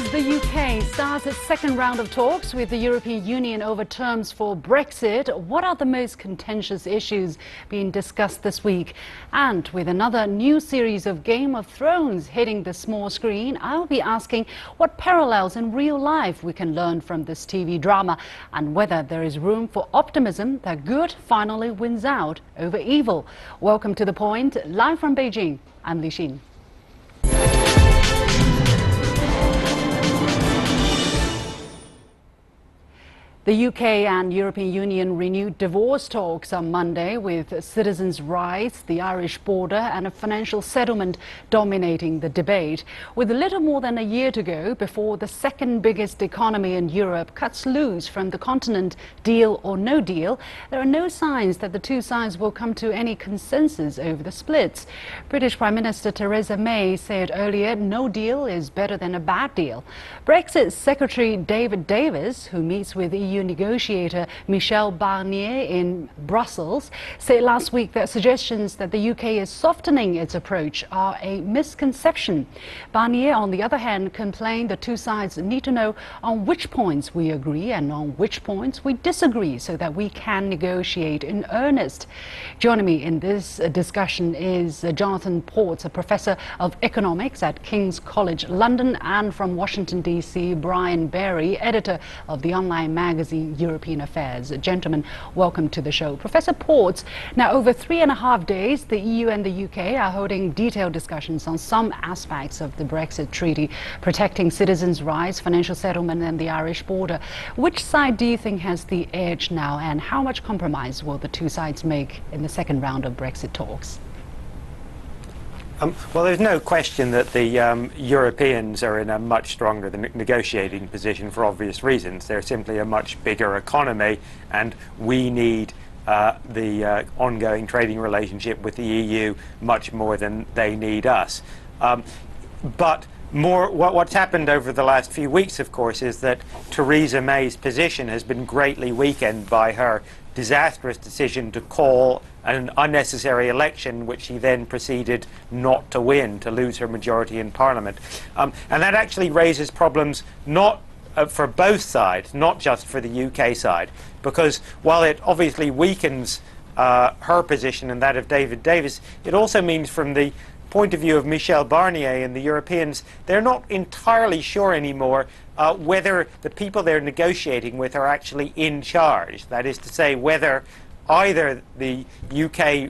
As the UK starts its second round of talks with the European Union over terms for Brexit, what are the most contentious issues being discussed this week? And with another new series of Game of Thrones hitting the small screen, I'll be asking what parallels in real life we can learn from this TV drama and whether there is room for optimism that good finally wins out over evil. Welcome to The Point, live from Beijing. I'm Liu Xin. The UK and European Union renewed divorce talks on Monday, with citizens' rights, the Irish border and a financial settlement dominating the debate. With little more than a year to go before the second biggest economy in Europe cuts loose from the continent, deal or no deal, there are no signs that the two sides will come to any consensus over the splits. British Prime Minister Theresa May said earlier no deal is better than a bad deal. Brexit Secretary David Davis, who meets with EU negotiator Michel Barnier in Brussels, said last week that suggestions that the UK is softening its approach are a misconception. Barnier, on the other hand, complained the two sides need to know on which points we agree and on which points we disagree so that we can negotiate in earnest. Joining me in this discussion is Jonathan Portes, a professor of economics at King's College London, and from Washington, D.C., Brian Beary, editor of the online magazine European Affairs. Gentlemen, welcome to the show. Professor Portes, now over 3.5 days, the EU and the UK are holding detailed discussions on some aspects of the Brexit Treaty, protecting citizens' rights, financial settlement and the Irish border. Which side do you think has the edge now, and how much compromise will the two sides make in the second round of Brexit talks? Well, there's no question that the Europeans are in a much stronger negotiating position for obvious reasons. They're simply a much bigger economy, and we need the ongoing trading relationship with the EU much more than they need us. But what's happened over the last few weeks, of course, is that Theresa May's position has been greatly weakened by her disastrous decision to call an unnecessary election, which she then proceeded not to win, to lose her majority in Parliament. And that actually raises problems not for both sides, not just for the UK side, because while it obviously weakens her position and that of David Davis, it also means from the point of view of Michel Barnier and the Europeans, they're not entirely sure anymore whether the people they're negotiating with are actually in charge. That is to say, whether either the UK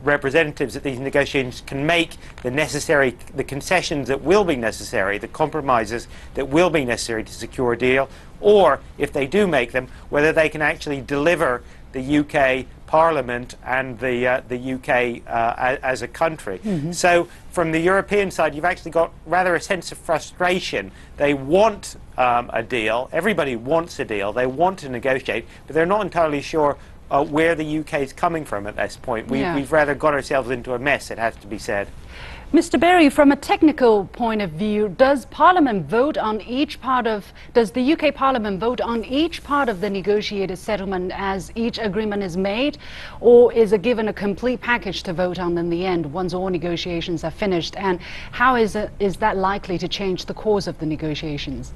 representatives at these negotiations can make the concessions that will be necessary, the compromises that will be necessary to secure a deal, or if they do make them, whether they can actually deliver the UK Parliament and the UK as a country. So from the European side, you've actually got rather a sense of frustration. They want a deal. Everybody wants a deal. They want to negotiate, but they're not entirely sure where the UK is coming from at this point. We've rather got ourselves into a mess, it has to be said. Mr. Beary, from a technical point of view, does Parliament vote on each part of, does the UK Parliament vote on each part of the negotiated settlement as each agreement is made, or is it given a complete package to vote on in the end once all negotiations are finished? And how is that likely to change the course of the negotiations?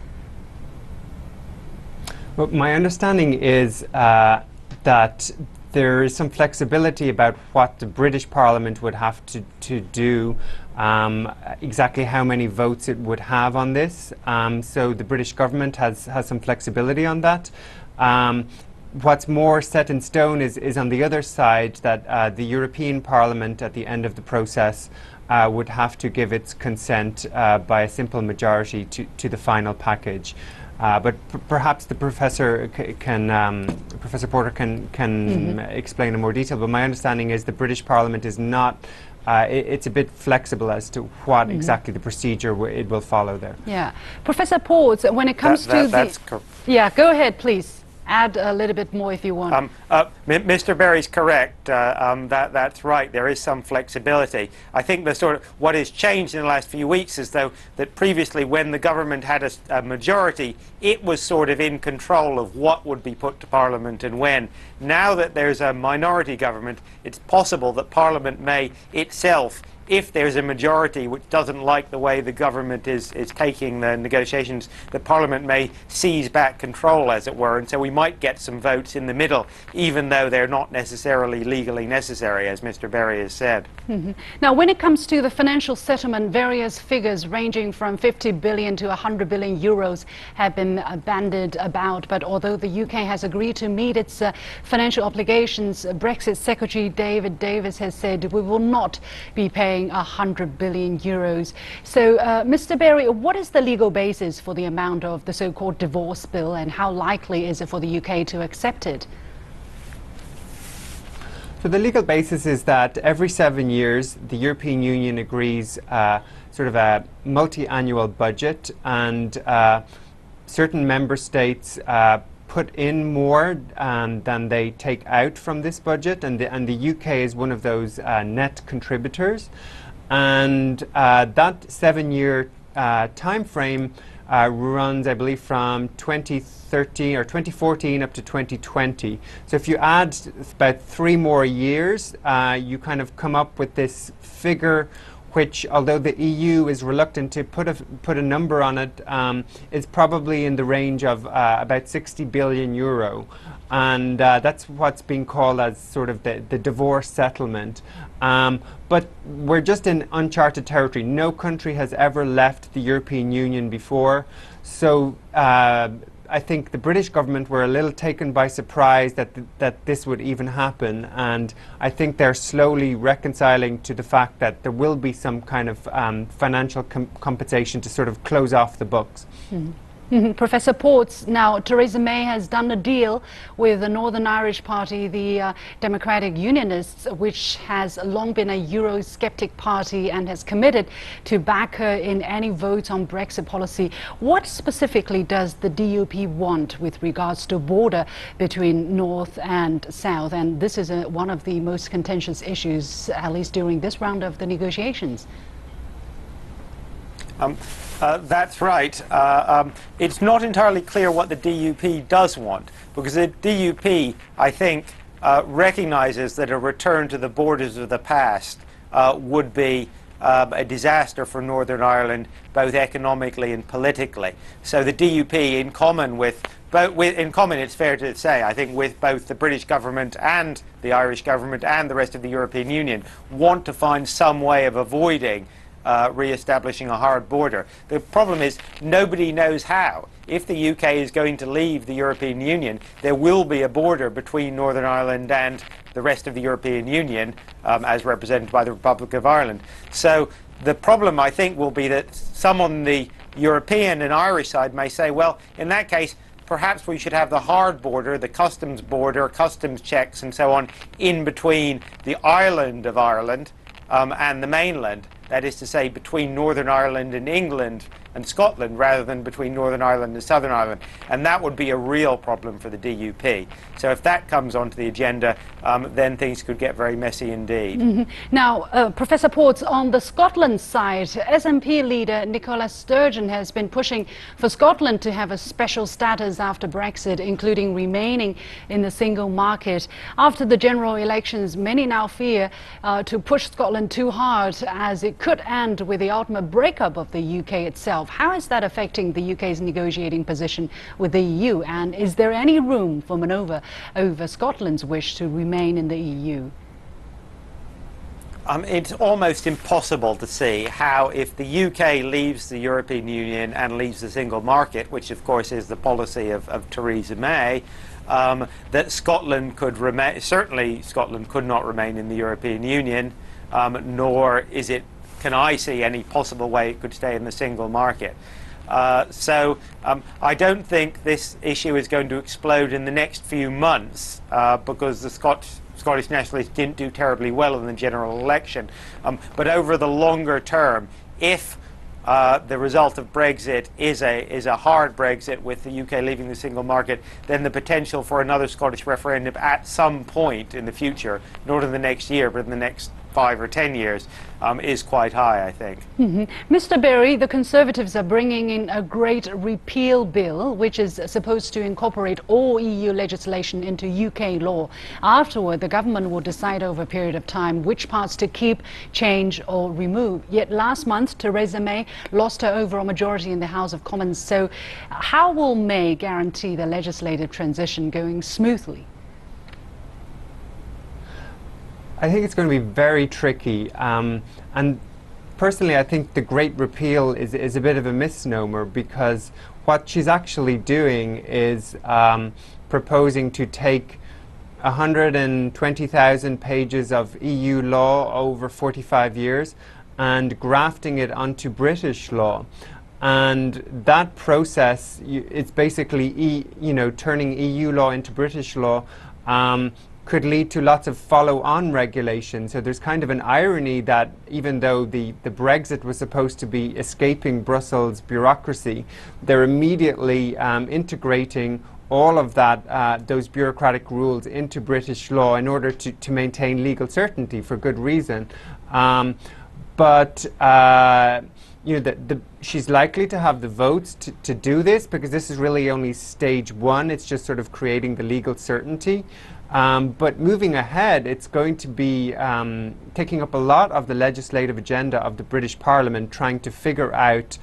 Well, my understanding is that there is some flexibility about what the British Parliament would have to do, exactly how many votes it would have on this. So the British government has some flexibility on that. What's more set in stone is on the other side that the European Parliament at the end of the process would have to give its consent by a simple majority to the final package. But perhaps the Professor Porter can explain in more detail. But my understanding is the British Parliament is not. It's a bit flexible as to what exactly the procedure it will follow there. Yeah, Professor Portes, when it comes to yeah, go ahead, please. Add a little bit more if you want. Mr. Beary's correct. That's right. There is some flexibility. I think the sort of what has changed in the last few weeks is though that previously, when the government had a majority, it was sort of in control of what would be put to Parliament and when. Now that there's a minority government, it's possible that Parliament may itself if there's a majority which doesn't like the way the government is taking the negotiations, the Parliament may seize back control, as it were, and so we might get some votes in the middle, even though they're not necessarily legally necessary, as Mr. Beary has said. Now, when it comes to the financial settlement, various figures ranging from 50 billion to 100 billion euros have been bandied about, but although the UK has agreed to meet its financial obligations, Brexit Secretary David Davis has said we will not be paying 100 billion euros. So, Mr. Beary, what is the legal basis for the amount of the so-called divorce bill, and how likely is it for the UK to accept it? So the legal basis is that every 7 years the European Union agrees sort of a multi-annual budget, and certain member states put in more than they take out from this budget, and the UK is one of those net contributors. And that 7-year time frame runs, I believe, from 2013 or 2014 up to 2020. So if you add about 3 more years, you kind of come up with this figure, which, although the EU is reluctant to put a number on it, is probably in the range of about 60 billion euro. And that's what's being called as sort of the divorce settlement. But we're just in uncharted territory. No country has ever left the European Union before. So I think the British government were a little taken by surprise that this would even happen, and I think they're slowly reconciling to the fact that there will be some kind of financial compensation to sort of close off the books. Professor Ports, now Theresa May has done a deal with the Northern Irish Party, the Democratic Unionists, which has long been a Eurosceptic party and has committed to back her in any votes on Brexit policy. What specifically does the DUP want with regards to border between North and South? And this is one of the most contentious issues, at least during this round of the negotiations. That's right. It's not entirely clear what the DUP does want, because the DUP, I think, recognises that a return to the borders of the past would be a disaster for Northern Ireland, both economically and politically. So the DUP, in common, it's fair to say, I think, with both the British government and the Irish government and the rest of the European Union, want to find some way of avoiding re-establishing a hard border. The problem is nobody knows how. If the UK is going to leave the European Union, there will be a border between Northern Ireland and the rest of the European Union, as represented by the Republic of Ireland. So the problem, I think, will be that some on the European and Irish side may say, well, in that case, perhaps we should have the hard border, the customs border, customs checks and so on, in between the island of Ireland and the mainland. That is to say, between Northern Ireland and England and Scotland, rather than between Northern Ireland and Southern Ireland. And that would be a real problem for the DUP. So if that comes onto the agenda, then things could get very messy indeed. Now, Professor Ports, on the Scotland side, SNP leader Nicola Sturgeon has been pushing for Scotland to have a special status after Brexit, including remaining in the single market. After the general elections, many now fear to push Scotland too hard, as it could end with the ultimate breakup of the UK itself. How is that affecting the UK's negotiating position with the EU? And is there any room for manoeuvre over Scotland's wish to remain in the EU? It's almost impossible to see how, if the UK leaves the European Union and leaves the single market, which of course is the policy of Theresa May, that Scotland could remain. Certainly Scotland could not remain in the European Union, nor can I see any possible way it could stay in the single market. So I don't think this issue is going to explode in the next few months, because the Scottish nationalists didn't do terribly well in the general election. But over the longer term, if the result of Brexit is a hard Brexit with the UK leaving the single market, then the potential for another Scottish referendum at some point in the future, not in the next year, but in the next 5 or 10 years is quite high, I think. Mr. Beary, the Conservatives are bringing in a Great Repeal Bill, which is supposed to incorporate all EU legislation into UK law. Afterward, the government will decide over a period of time which parts to keep, change or remove. Yet last month, Theresa May lost her overall majority in the House of Commons. So how will May guarantee the legislative transition going smoothly? I think it's going to be very tricky, and personally I think the Great Repeal is a bit of a misnomer, because what she's actually doing is proposing to take 120,000 pages of EU law over 45 years and grafting it onto British law. And that process, it's basically turning EU law into British law, could lead to lots of follow-on regulation. So there's kind of an irony that even though the Brexit was supposed to be escaping Brussels bureaucracy, they're immediately integrating all of that, those bureaucratic rules into British law in order to maintain legal certainty, for good reason. She's likely to have the votes to do this, because this is really only stage one. It's just sort of creating the legal certainty. But moving ahead, it's going to be taking up a lot of the legislative agenda of the British Parliament, trying to figure out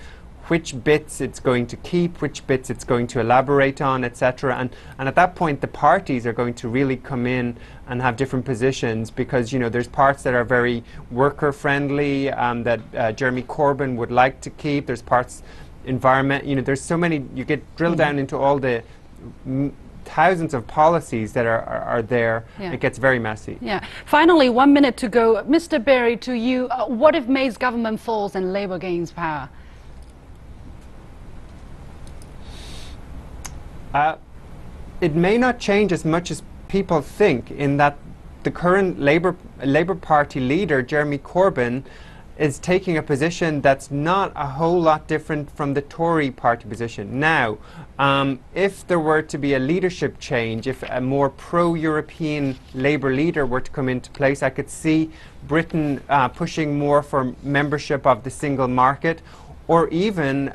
which bits it's going to keep, which bits it's going to elaborate on, etc. And at that point, the parties are going to really come in and have different positions, because there's parts that are very worker-friendly that Jeremy Corbyn would like to keep. There's parts environment. There's so many. You get drilled down into all the thousands of policies that are there. Yeah. It gets very messy. Yeah. Finally, 1 minute to go. Mr. Beary, to you, what if May's government falls and Labour gains power? It may not change as much as people think, in that the current Labour Party leader, Jeremy Corbyn, is taking a position that's not a whole lot different from the Tory party position. Now, if there were to be a leadership change, if a more pro-European Labour leader were to come into place, I could see Britain pushing more for membership of the single market, or even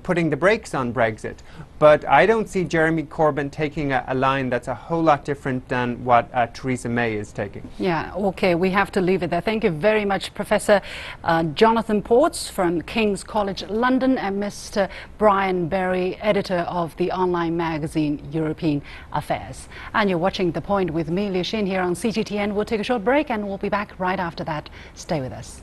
putting the brakes on Brexit. But I don't see Jeremy Corbyn taking a line that's a whole lot different than what Theresa May is taking. Yeah, okay, we have to leave it there. Thank you very much, Professor Jonathan Ports from King's College London, and Mr. Brian Beary, editor of the online magazine European Affairs. And you're watching The Point with me, Liu Xin, here on CGTN. We'll take a short break and we'll be back right after that. Stay with us.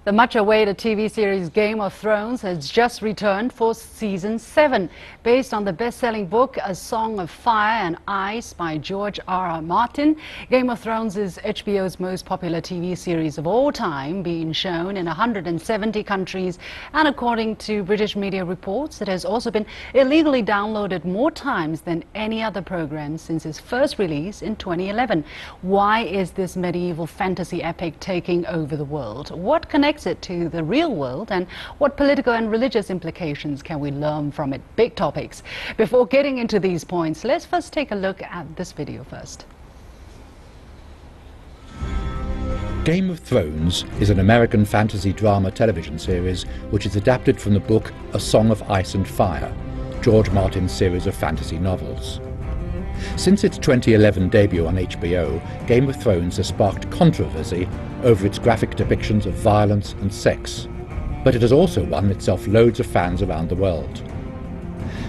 The much-awaited TV series Game of Thrones has just returned for Season 7. Based on the best-selling book A Song of Fire and Ice by George R.R. Martin, Game of Thrones is HBO's most popular TV series of all time, being shown in 170 countries. And according to British media reports, it has also been illegally downloaded more times than any other program since its first release in 2011. Why is this medieval fantasy epic taking over the world? What connects it to the real world, and what political and religious implications can we learn from it? Big topics. Before getting into these points, let's first take a look at this video first. Game of Thrones is an American fantasy drama television series which is adapted from the book A Song of Ice and Fire, George Martin's series of fantasy novels. Since its 2011 debut on HBO, Game of Thrones has sparked controversy over its graphic depictions of violence and sex, but it has also won itself loads of fans around the world.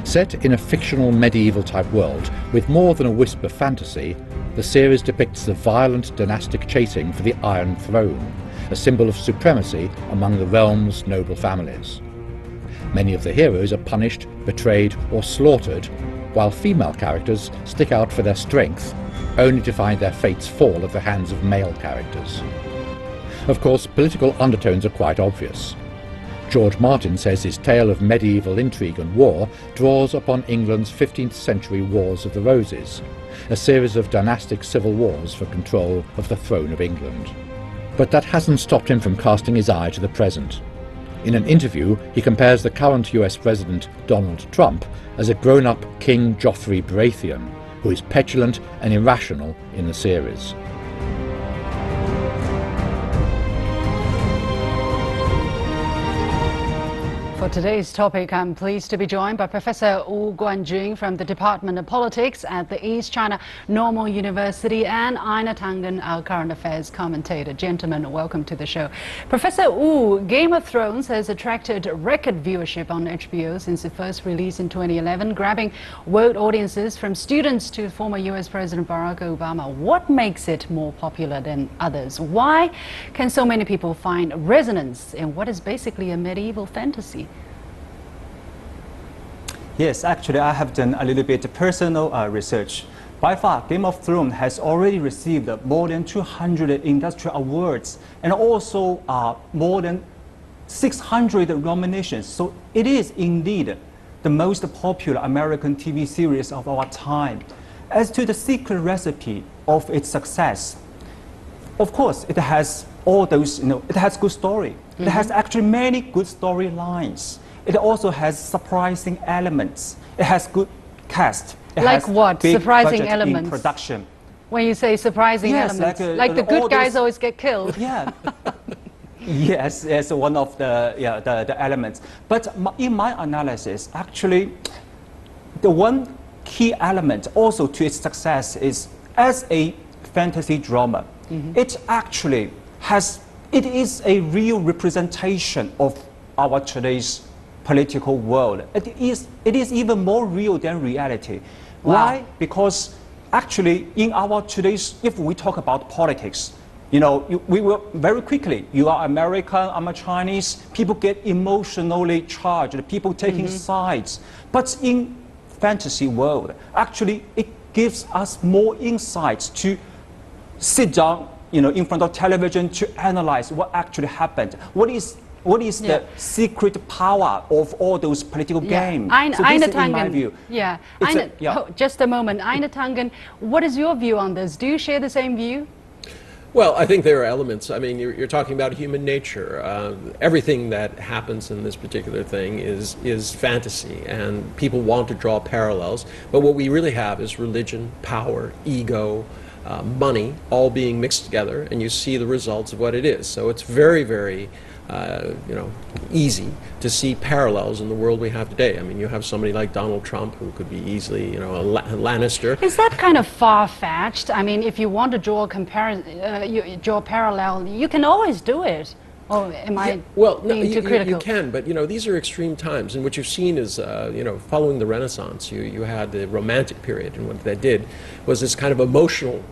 Set in a fictional medieval-type world with more than a wisp of fantasy, the series depicts the violent dynastic chasing for the Iron Throne, a symbol of supremacy among the realm's noble families. Many of the heroes are punished, betrayed, or slaughtered, while female characters stick out for their strength, only to find their fates fall at the hands of male characters. Of course, political undertones are quite obvious. George Martin says his tale of medieval intrigue and war draws upon England's 15th century Wars of the Roses, a series of dynastic civil wars for control of the throne of England. But that hasn't stopped him from casting his eye to the present. In an interview, he compares the current US President Donald Trump as a grown-up King Joffrey Baratheon, who is petulant and irrational in the series. For today's topic, I'm pleased to be joined by Professor Wu Guanjun from the Department of Politics at the East China Normal University and Einar Tangen, our current affairs commentator. Gentlemen, welcome to the show. Professor Wu, Game of Thrones has attracted record viewership on HBO since it first released in 2011, grabbing world audiences from students to former US President Barack Obama. What makes it more popular than others? Why can so many people find resonance in what is basically a medieval fantasy? Yes, actually, I have done a little bit of personal research. By far, Game of Thrones has already received more than 200 industry awards and also more than 600 nominations. So it is indeed the most popular American TV series of our time. As to the secret recipe of its success, of course, it has all those, it has good story. Mm-hmm. It has actually many good storylines. It also has surprising elements. It has good cast. It like has what? Big surprising budget elements? In production. When you say surprising elements, like the good guys always get killed. Yeah. Yes, it's one of the elements. But in my analysis, actually, the one key element also to its success is as a fantasy drama. Mm-hmm. It actually it is a real representation of our today's political world. It is even more real than reality. Wow. Why? Because actually in our today's, if we talk about politics, we will very quickly, you are American, I'm a Chinese, people get emotionally charged, people taking sides. But in fantasy world, actually it gives us more insights to sit down, in front of television to analyze what actually happened. What is the secret power of all those political games? So this is in my view. Just a moment. Einar Tangen, what is your view on this? Do you share the same view? Well, I think there are elements. I mean, you're talking about human nature. Everything that happens in this particular thing is fantasy, and people want to draw parallels. But what we really have is religion, power, ego, money, all being mixed together, and you see the results of what it is. So it's very, very easy to see parallels in the world we have today. I mean, you have somebody like Donald Trump who could be easily, a Lannister. Is that kind of far-fetched? I mean, if you want to draw a parallel, you can always do it. Oh, am I being too critical? You can, but these are extreme times, and what you've seen is, following the Renaissance, you had the Romantic period, and what that did was this kind of emotional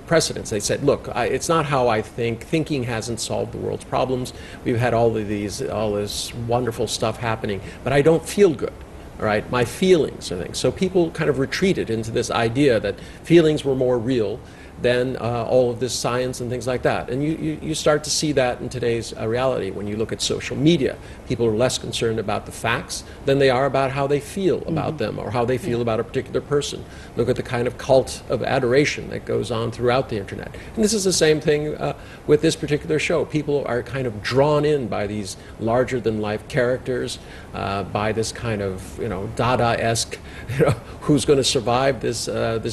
precedence. They said, look, it's not how I think. Thinking hasn't solved the world's problems. We've had all this wonderful stuff happening, but I don't feel good. All right, my feelings are things. So people kind of retreated into this idea that feelings were more real than all of this science and things like that. And you start to see that in today's reality when you look at social media. People are less concerned about the facts than they are about how they feel about them or how they feel about a particular person. Look at the kind of cult of adoration that goes on throughout the internet. And this is the same thing with this particular show. People are kind of drawn in by these larger-than-life characters, by this kind of, Dada-esque, who's going to survive this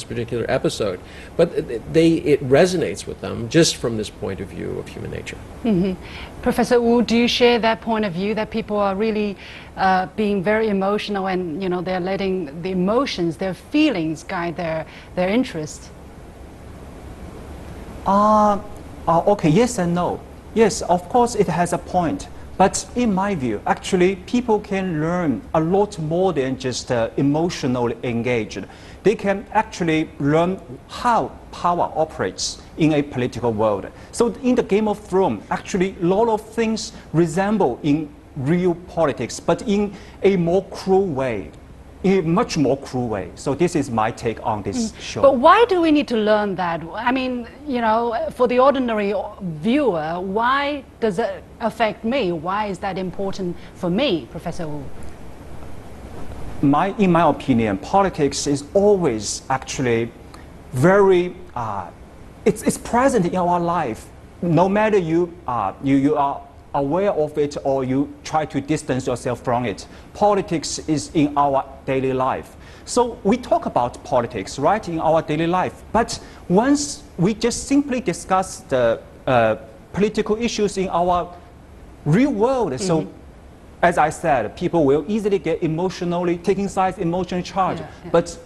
particular episode. But it resonates with them just from this point of view of human nature. Professor Wu, do you share that point of view that people are really being very emotional and they're letting the emotions, their feelings guide their interests? Okay, yes and no. Yes, of course it has a point. But in my view, actually, people can learn a lot more than just emotionally engaged. They can actually learn how power operates in a political world. So in the Game of Thrones, actually, a lot of things resemble in real politics, but in a more cruel way. in a much more cruel way. So this is my take on this show. But why do we need to learn that? I mean, you know, for the ordinary viewer, why does it affect me? Why is that important for me, Professor Wu? In my opinion, politics is always actually very, it's present in our life. No matter you are aware of it or you try to distance yourself from it, politics is in our daily life. So we talk about politics, right, in our daily life. But once we just simply discuss the political issues in our real world, so as I said, people will easily get emotionally, taking sides, emotionally charged. But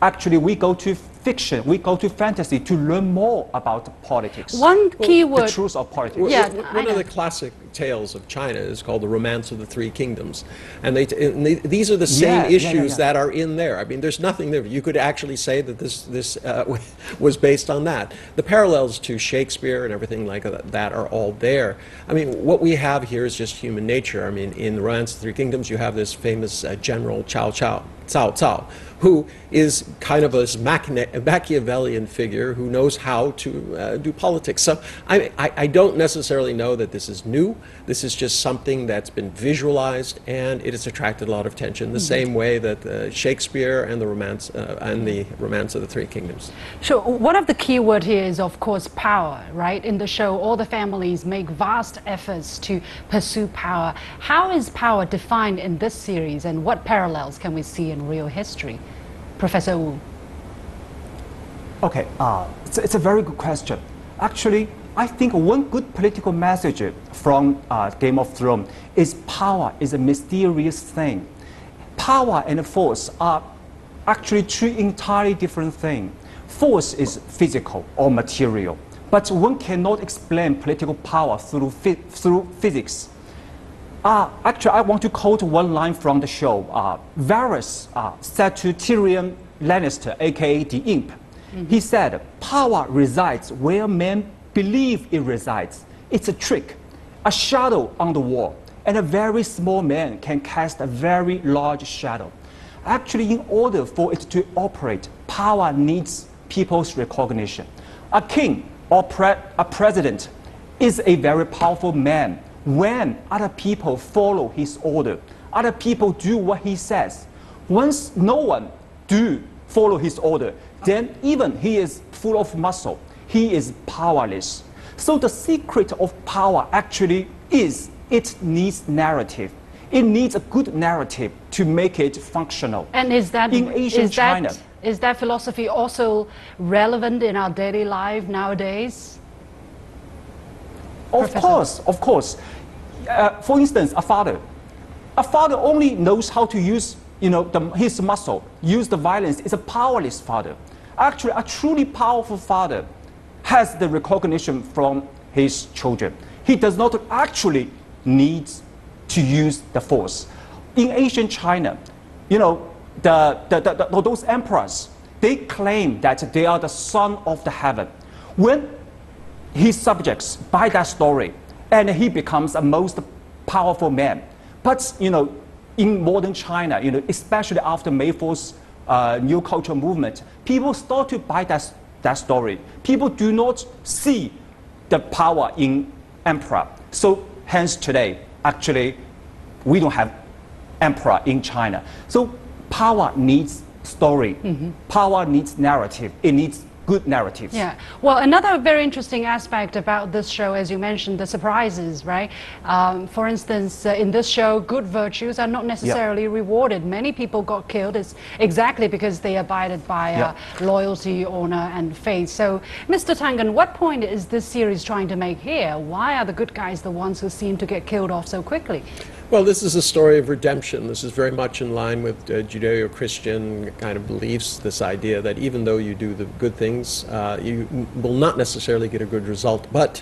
actually, we go to fiction, we go to fantasy to learn more about politics. One key word. The truth of politics. Yeah, one of the classic tales of China is called the Romance of the Three Kingdoms. And these are the same issues that are in there. I mean, there's nothing there. You could actually say that this was based on that. The parallels to Shakespeare and everything like that are all there. I mean, what we have here is just human nature. I mean, in the Romance of the Three Kingdoms, you have this famous general Cao Cao, who is kind of a Machiavellian figure who knows how to do politics. So I don't necessarily know that this is new. This is just something that's been visualized, and it has attracted a lot of attention, the same way that Shakespeare and the Romance of the Three Kingdoms. Sure. One of the key words here is, of course, power, right? In the show, all the families make vast efforts to pursue power. How is power defined in this series, and what parallels can we see in real history? Professor Wu. Okay, it's a very good question. Actually, I think one good political message from Game of Thrones is power is a mysterious thing. Power and force are actually two entirely different things. Force is physical or material, but one cannot explain political power through physics. Actually, I want to quote one line from the show. Varys said to Tyrion Lannister, aka the Imp, he said, "Power resides where men believe it resides. It's a trick, a shadow on the wall, and a very small man can cast a very large shadow." Actually, in order for it to operate, power needs people's recognition. A king or a president is a very powerful man when other people follow his order, other people do what he says. Once no one do follow his order, then even he is full of muscle, he is powerless. So the secret of power actually is it needs narrative. It needs a good narrative to make it functional. And is that in ancient China? Is that philosophy also relevant in our daily life nowadays? Of course, of course. For instance, a father only knows how to use, his muscle, use the violence. Is a powerless father. Actually, a truly powerful father has the recognition from his children. He does not actually need to use the force. In ancient China, those emperors, they claim that they are the son of the heaven. When his subjects buy that story, and he becomes a most powerful man. But in modern China, especially after May 4th new cultural movement, people start to buy that story. People do not see the power in emperor. So hence today, actually, we don't have emperor in China. So power needs story. Power needs narrative. It needs good narratives. Yeah. Well, another very interesting aspect about this show, as you mentioned, the surprises, right? For instance, in this show, good virtues are not necessarily rewarded. Many people got killed exactly because they abided by loyalty, honor, and faith. So, Mr. Tangen, what point is this series trying to make here? Why are the good guys the ones who seem to get killed off so quickly? Well, this is a story of redemption. This is very much in line with Judeo-Christian kind of beliefs, this idea that even though you do the good things, you will not necessarily get a good result. But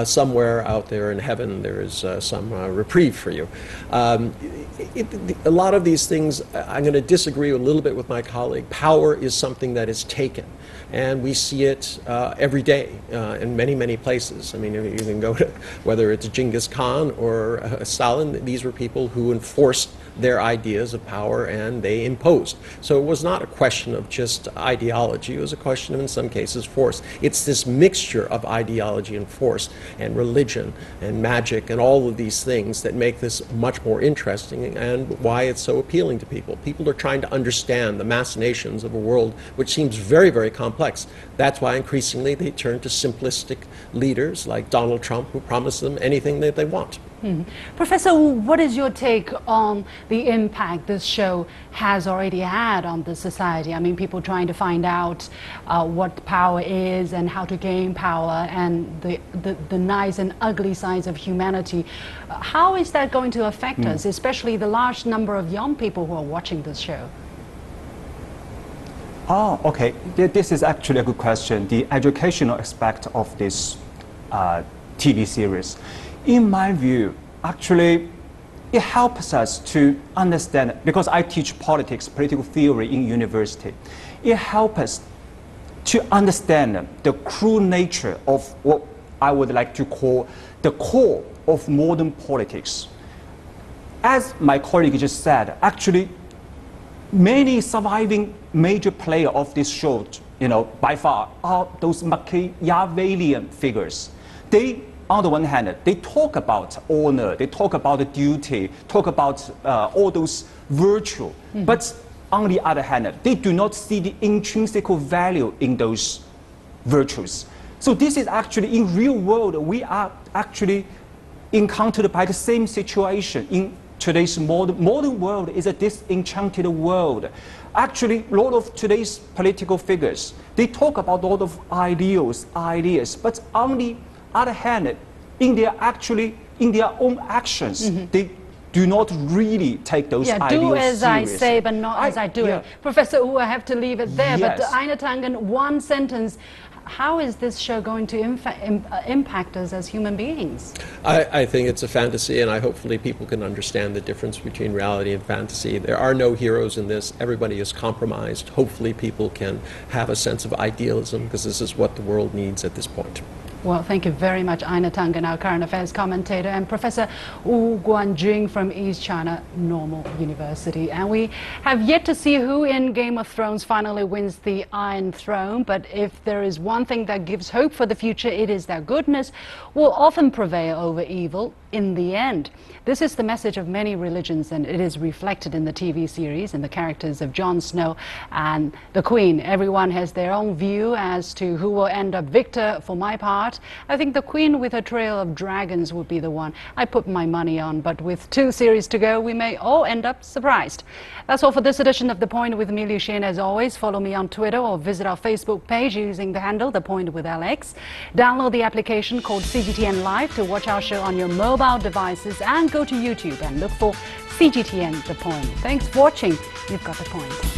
somewhere out there in heaven there is some reprieve for you. A lot of these things, I'm going to disagree a little bit with my colleague. Power is something that is taken, and we see it every day in many, many places. I mean, you can go to, whether it's Genghis Khan or Stalin, these were people who enforced their ideas of power and they imposed. So it was not a question of just ideology, it was a question of, in some cases, force. It's this mixture of ideology and force and religion and magic and all of these things that make this much more interesting and why it's so appealing to people. People are trying to understand the machinations of a world which seems very, very complex. That's why increasingly they turn to simplistic leaders like Donald Trump, who promise them anything that they want. Professor Wu, what is your take on the impact this show has already had on the society? I mean, people trying to find out what power is and how to gain power and the nice and ugly sides of humanity. How is that going to affect us, especially the large number of young people who are watching this show? Oh, okay. This is actually a good question. The educational aspect of this TV series. In my view, actually, it helps us to understand, because I teach political theory in university, it helps us to understand the cruel nature of what I would like to call the core of modern politics. As my colleague just said, actually, many surviving major players of this show, by far, are those Machiavellian figures. They, on the one hand, they talk about honor, they talk about duty, talk about all those virtue. But on the other hand, they do not see the intrinsic value in those virtues. So this is actually, in real world, we are actually encountered by the same situation. In today's modern world is a disenchanted world. Actually, a lot of today's political figures, they talk about a lot of ideas, but on the other hand, in their own actions, they do not really take those ideas do as I seriously. say, but not as I do it. Professor Wu, I have to leave it there. Yes. But Einar Tangen, one sentence. How is this show going to impact us as human beings? I think it's a fantasy, and hopefully people can understand the difference between reality and fantasy. There are no heroes in this. Everybody is compromised. Hopefully people can have a sense of idealism, because this is what the world needs at this point. Well, thank you very much, Einar Tangen, our current affairs commentator, and Professor Wu Guanjun from East China Normal University. And we have yet to see who in Game of Thrones finally wins the Iron Throne, but if there is one thing that gives hope for the future, it is that goodness will often prevail over evil in the end. This is the message of many religions, and it is reflected in the TV series and the characters of Jon Snow and the Queen. Everyone has their own view as to who will end up victor. For my part, I think the Queen with her trail of dragons would be the one I put my money on, but with 2 series to go, we may all end up surprised. That's all for this edition of The Point with me, Liu Xin. As always, follow me on Twitter or visit our Facebook page using the handle The Point with LX. Download the application called CGTN Live to watch our show on your mobile devices, and go to YouTube and look for CGTN The Point. Thanks for watching. You've got the point.